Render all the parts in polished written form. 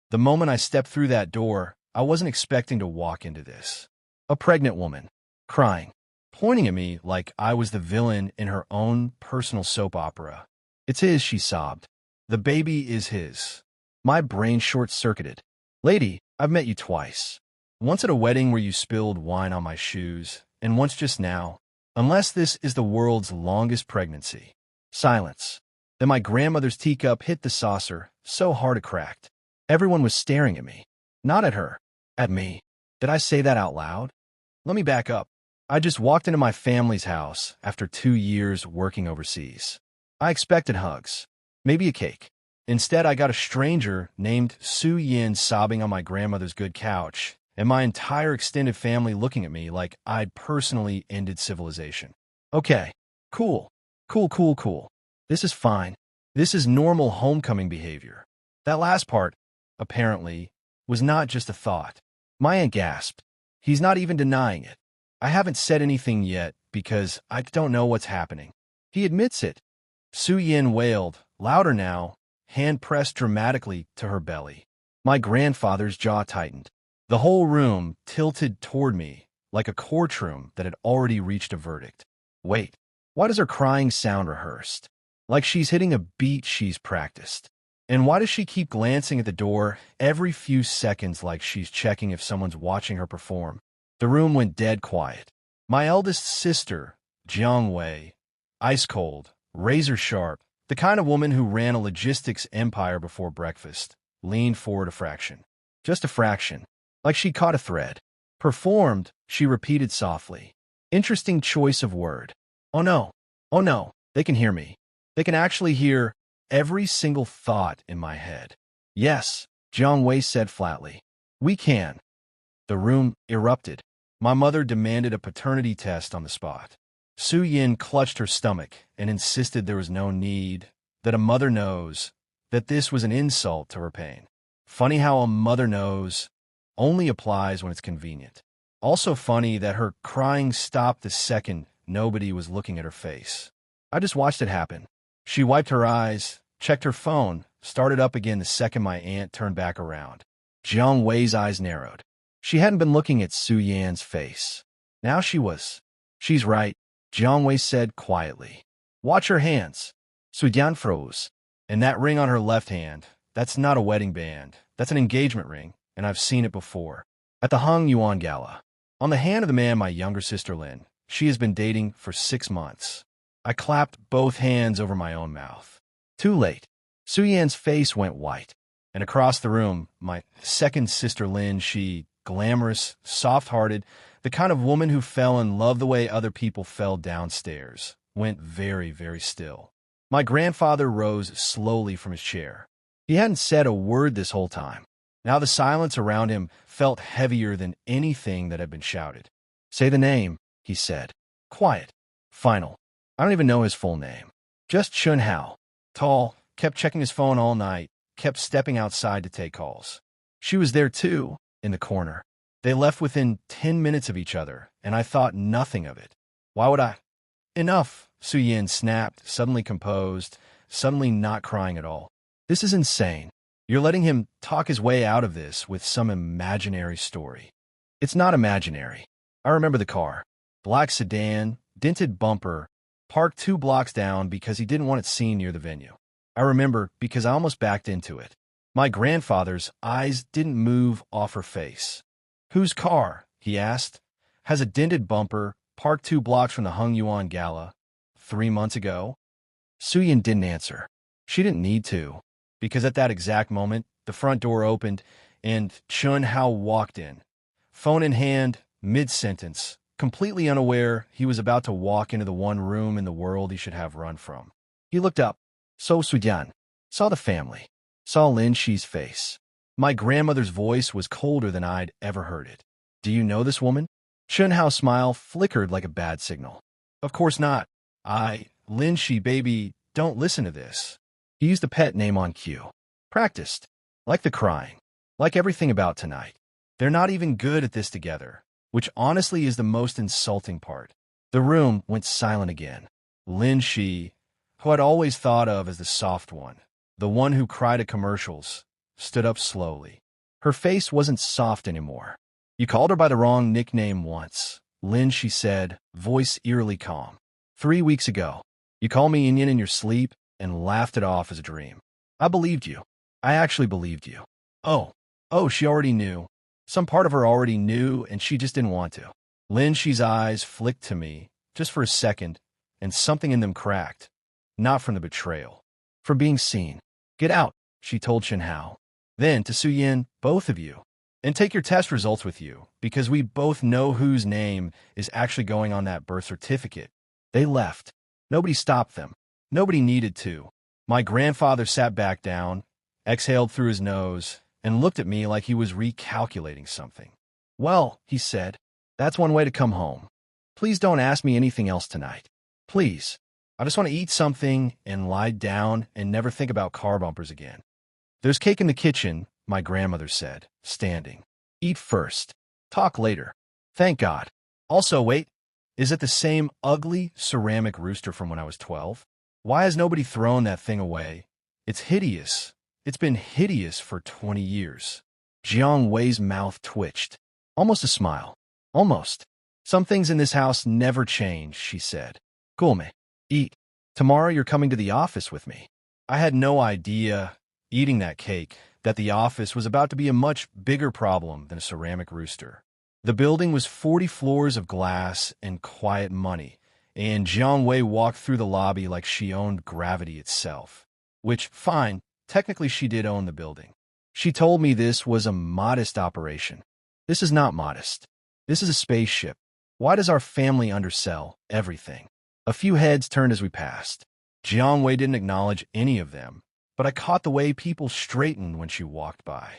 The moment I stepped through that door, I wasn't expecting to walk into this. A pregnant woman, crying, pointing at me like I was the villain in her own personal soap opera. "It's his," she sobbed. "The baby is his." My brain short-circuited. "Lady, I've met you twice. Once at a wedding where you spilled wine on my shoes, and once just now. Unless this is the world's longest pregnancy." Silence. Then my grandmother's teacup hit the saucer so hard it cracked. Everyone was staring at me. Not at her. At me. Did I say that out loud? Let me back up. I just walked into my family's house after 2 years working overseas. I expected hugs. Maybe a cake. Instead, I got a stranger named Su Yin sobbing on my grandmother's good couch, and my entire extended family looking at me like I'd personally ended civilization. Okay. Cool. Cool. This is fine. This is normal homecoming behavior. That last part, apparently, was not just a thought. My aunt gasped. He's not even denying it. I haven't said anything yet because I don't know what's happening. He admits it. Su Yin wailed, louder now, hand pressed dramatically to her belly. My grandfather's jaw tightened. The whole room tilted toward me like a courtroom that had already reached a verdict. Wait, why does her crying sound rehearsed? Like she's hitting a beat she's practiced. And why does she keep glancing at the door every few seconds like she's checking if someone's watching her perform? The room went dead quiet. My eldest sister, Jiang Wei, ice cold, razor sharp, the kind of woman who ran a logistics empire before breakfast, leaned forward a fraction. Just a fraction. Like she caught a thread. "Performed," she repeated softly. Interesting choice of word. Oh no, they can hear me. They can actually hear every single thought in my head. "Yes," Jiang Wei said flatly. "We can." The room erupted. My mother demanded a paternity test on the spot. Su Yin clutched her stomach and insisted there was no need, that a mother knows, that this was an insult to her pain. Funny how a mother knows only applies when it's convenient. Also funny that her crying stopped the second nobody was looking at her face. I just watched it happen. She wiped her eyes, checked her phone, started up again the second my aunt turned back around. Jiang Wei's eyes narrowed. She hadn't been looking at Su Yan's face. Now she was. "She's right," Jiang Wei said quietly. "Watch her hands." Su Yan froze. "And that ring on her left hand, that's not a wedding band. That's an engagement ring, and I've seen it before. At the Hung Yuan Gala. On the hand of the man my younger sister Lin. She has been dating for 6 months." I clapped both hands over my own mouth. Too late. Su Yan's face went white. And across the room, my second sister Lin, she, glamorous, soft-hearted, the kind of woman who fell in love the way other people fell downstairs, went very, very still. My grandfather rose slowly from his chair. He hadn't said a word this whole time. Now the silence around him felt heavier than anything that had been shouted. "Say the name," he said. Quiet. Final. I don't even know his full name. Just Chun Hao. Tall, kept checking his phone all night, kept stepping outside to take calls. She was there too, in the corner. They left within 10 minutes of each other, and I thought nothing of it. Why would I? "Enough," Su Yin snapped, suddenly composed, suddenly not crying at all. "This is insane. You're letting him talk his way out of this with some imaginary story." "It's not imaginary. I remember the car. Black sedan, dented bumper, parked 2 blocks down because he didn't want it seen near the venue. I remember because I almost backed into it." My grandfather's eyes didn't move off her face. "Whose car?" he asked. "Has a dented bumper, parked 2 blocks from the Hung Yuan Gala. 3 months ago?" Su Yin didn't answer. She didn't need to, because at that exact moment, the front door opened, and Chun Hao walked in. Phone in hand, mid-sentence, completely unaware he was about to walk into the one room in the world he should have run from. He looked up, saw Su Yan, saw the family, saw Lin Shi's face. My grandmother's voice was colder than I'd ever heard it. "Do you know this woman?" Chun Hao's smile flickered like a bad signal. "Of course not. Lin Shi, baby, don't listen to this." He used the pet name on cue. Practiced. Like the crying. Like everything about tonight. They're not even good at this together, which honestly is the most insulting part. The room went silent again. Lin Shi, who I'd always thought of as the soft one, the one who cried at commercials, stood up slowly. Her face wasn't soft anymore. You called her by the wrong nickname once. Lynn, she said, voice eerily calm. 3 weeks ago, you called me Onion in your sleep and laughed it off as a dream. I believed you. I actually believed you. Oh, she already knew. Some part of her already knew, and she just didn't want to. Lin Shi's eyes flicked to me, just for a second, and something in them cracked. Not from the betrayal. From being seen. Get out, she told Shen Hao. Then to Su Yin, both of you. And take your test results with you, because we both know whose name is actually going on that birth certificate. They left. Nobody stopped them. Nobody needed to. My grandfather sat back down, exhaled through his nose, and looked at me like he was recalculating something. Well, he said, that's one way to come home. Please don't ask me anything else tonight. Please. I just want to eat something and lie down and never think about car bumpers again. There's cake in the kitchen, my grandmother said, standing. Eat first. Talk later. Thank God. Also, wait, is it the same ugly ceramic rooster from when I was 12? Why has nobody thrown that thing away? It's hideous. It's been hideous for 20 years. Jiang Wei's mouth twitched. Almost a smile. Almost. Some things in this house never change, she said. Gulme. Eat. Tomorrow you're coming to the office with me. I had no idea, eating that cake, that the office was about to be a much bigger problem than a ceramic rooster. The building was 40 floors of glass and quiet money, and Jiang Wei walked through the lobby like she owned gravity itself. Which, fine, technically she did own the building. She told me this was a modest operation. This is not modest. This is a spaceship. Why does our family undersell everything? A few heads turned as we passed. Jiang Wei didn't acknowledge any of them, but I caught the way people straightened when she walked by.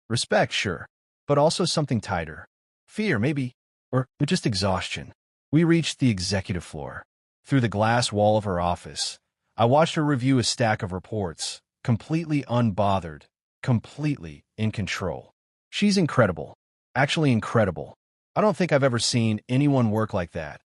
Respect, sure, but also something tighter. Fear, maybe, or just exhaustion. We reached the executive floor. Through the glass wall of her office, I watched her review a stack of reports, completely unbothered, completely in control. She's incredible. Actually incredible. I don't think I've ever seen anyone work like that.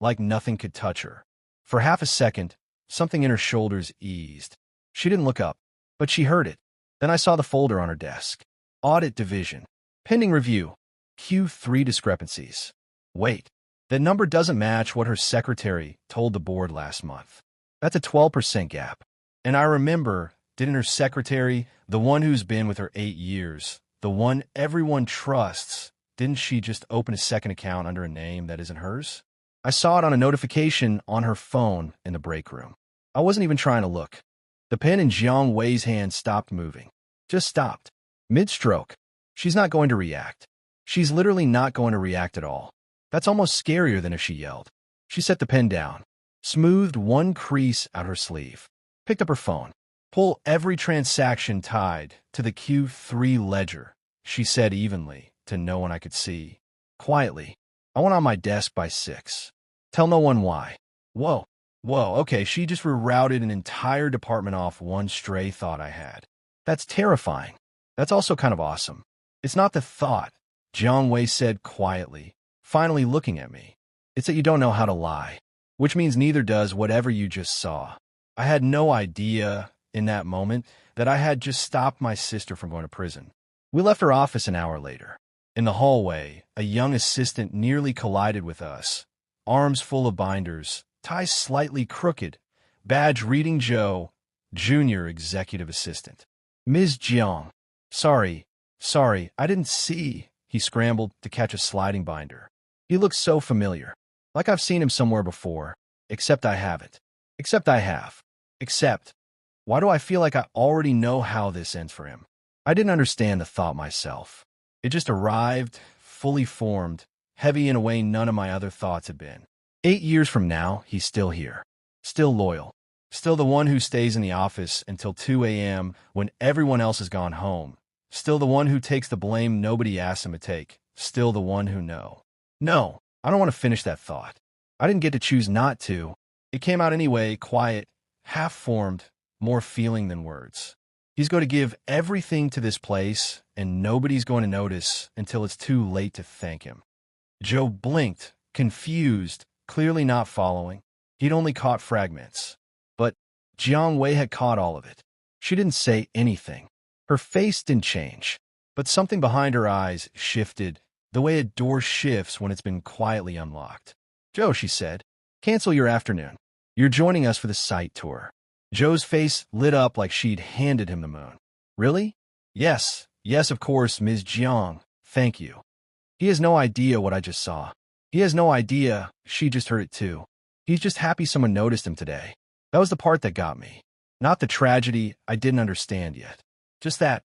Like nothing could touch her. For half a second, something in her shoulders eased. She didn't look up, but she heard it. Then I saw the folder on her desk. Audit Division. Pending review. Q3 discrepancies. Wait, that number doesn't match what her secretary told the board last month. That's a 12% gap. And I remember, didn't her secretary, the one who's been with her 8 years, the one everyone trusts, didn't she just open a second account under a name that isn't hers? I saw it on a notification on her phone in the break room. I wasn't even trying to look. The pen in Jiang Wei's hand stopped moving. Just stopped. Mid-stroke. She's not going to react. She's literally not going to react at all. That's almost scarier than if she yelled. She set the pen down, smoothed one crease out her sleeve, picked up her phone. Pull every transaction tied to the Q3 ledger, she said evenly, to no one I could see. Quietly. I went on my desk by 6. Tell no one why. Whoa, okay, she just rerouted an entire department off one stray thought I had. That's terrifying. That's also kind of awesome. It's not the thought, Jiang Wei said quietly, finally looking at me. It's that you don't know how to lie, which means neither does whatever you just saw. I had no idea in that moment that I had just stopped my sister from going to prison. We left her office an hour later. In the hallway, a young assistant nearly collided with us, arms full of binders, tie slightly crooked, badge reading Joe, junior executive assistant. Ms. Jiang. Sorry, I didn't see. He scrambled to catch a sliding binder. He looked so familiar, like I've seen him somewhere before, except I haven't. Except, why do I feel like I already know how this ends for him? I didn't understand the thought myself. It just arrived, fully formed, heavy in a way none of my other thoughts had been. 8 years from now, he's still here. Still loyal. Still the one who stays in the office until 2 a.m. when everyone else has gone home. Still the one who takes the blame nobody asked him to take. Still the one who No, I don't want to finish that thought. I didn't get to choose not to. It came out anyway, quiet, half-formed, more feeling than words. He's going to give everything to this place, and nobody's going to notice until it's too late to thank him. Joe blinked, confused, clearly not following. He'd only caught fragments. But Jiang Wei had caught all of it. She didn't say anything. Her face didn't change, but something behind her eyes shifted, the way a door shifts when it's been quietly unlocked. "Joe," she said, "cancel your afternoon. You're joining us for the site tour." Joe's face lit up like she'd handed him the moon. "Really?" "Yes, yes, of course, Ms. Jiang. Thank you." He has no idea what I just saw. He has no idea she just heard it too. He's just happy someone noticed him today. That was the part that got me. Not the tragedy I didn't understand yet. Just that,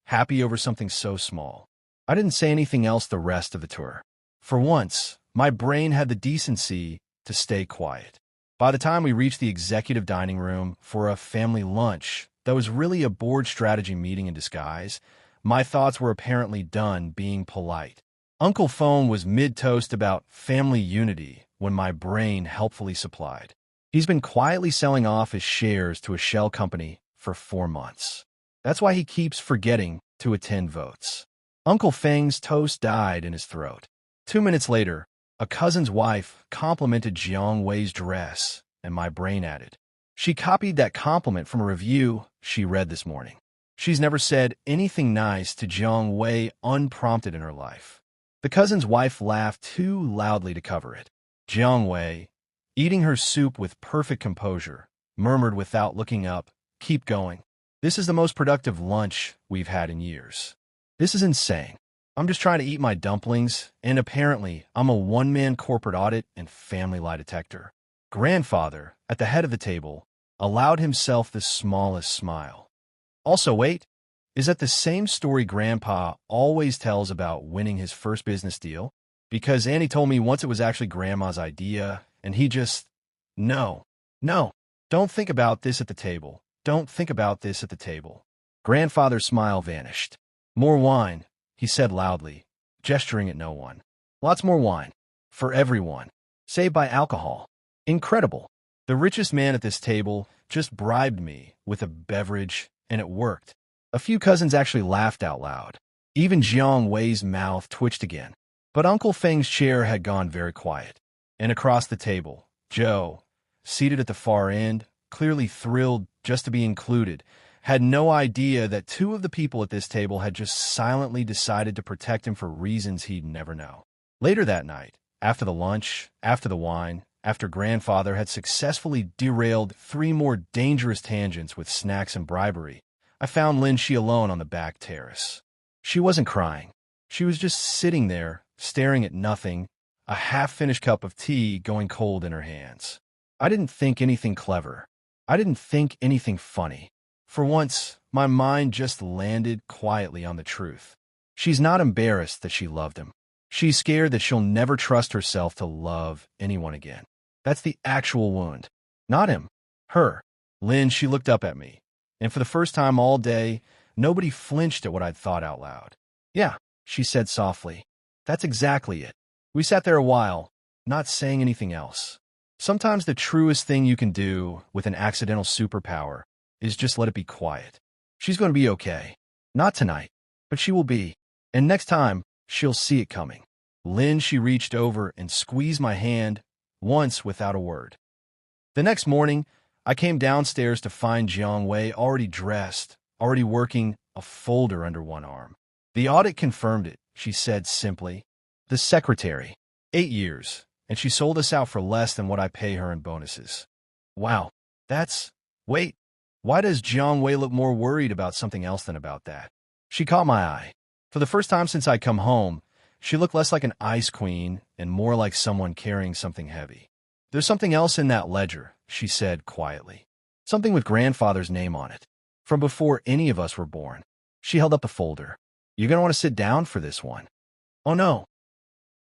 happy over something so small. I didn't say anything else the rest of the tour. For once, my brain had the decency to stay quiet. By the time we reached the executive dining room for a family lunch that was really a board strategy meeting in disguise, my thoughts were apparently done being polite. Uncle Phone was mid-toast about family unity when my brain helpfully supplied. He's been quietly selling off his shares to a shell company for 4 months. That's why he keeps forgetting to attend votes. Uncle Feng's toast died in his throat. 2 minutes later, a cousin's wife complimented Jiang Wei's dress, and my brain added, she copied that compliment from a review she read this morning. She's never said anything nice to Jiang Wei unprompted in her life. The cousin's wife laughed too loudly to cover it. Jiang Wei, eating her soup with perfect composure, murmured without looking up, "Keep going. This is the most productive lunch we've had in years. This is insane. I'm just trying to eat my dumplings, and apparently I'm a one-man corporate audit and family lie detector." Grandfather, at the head of the table, allowed himself the smallest smile. "Also, wait, is that the same story Grandpa always tells about winning his first business deal? Because Annie told me once it was actually Grandma's idea, and he just... No, don't think about this at the table. Don't think about this at the table." Grandfather's smile vanished. "More wine," he said loudly, gesturing at no one. "Lots more wine. For everyone. Saved by alcohol. Incredible. The richest man at this table just bribed me with a beverage, and it worked." A few cousins actually laughed out loud. Even Jiang Wei's mouth twitched again. But Uncle Feng's chair had gone very quiet. And across the table, Joe, seated at the far end, clearly thrilled just to be included, had no idea that 2 of the people at this table had just silently decided to protect him for reasons he'd never know. Later that night, after the lunch, after the wine, after Grandfather had successfully derailed 3 more dangerous tangents with snacks and bribery, I found Lin Shi alone on the back terrace. She wasn't crying. She was just sitting there, staring at nothing, a half-finished cup of tea going cold in her hands. I didn't think anything clever. I didn't think anything funny. For once, my mind just landed quietly on the truth. She's not embarrassed that she loved him. She's scared that she'll never trust herself to love anyone again. That's the actual wound. Not him. Her. Lin, she looked up at me. And for the first time all day, nobody flinched at what I'd thought out loud. "Yeah," she said softly. "That's exactly it." We sat there a while, not saying anything else. Sometimes the truest thing you can do with an accidental superpower is just let it be quiet. She's going to be okay. Not tonight, but she will be. And next time, she'll see it coming. Lin, she reached over and squeezed my hand once without a word. The next morning, I came downstairs to find Jiang Wei already dressed, already working a folder under one arm. "The audit confirmed it," she said simply. "The secretary. 8 years, and she sold us out for less than what I pay her in bonuses." Wow, that's... Wait, why does Jiang Wei look more worried about something else than about that? She caught my eye. For the first time since I'd come home, she looked less like an ice queen and more like someone carrying something heavy. "There's something else in that ledger," she said quietly. "Something with Grandfather's name on it. From before any of us were born." She held up the folder. "You're going to want to sit down for this one." "Oh no,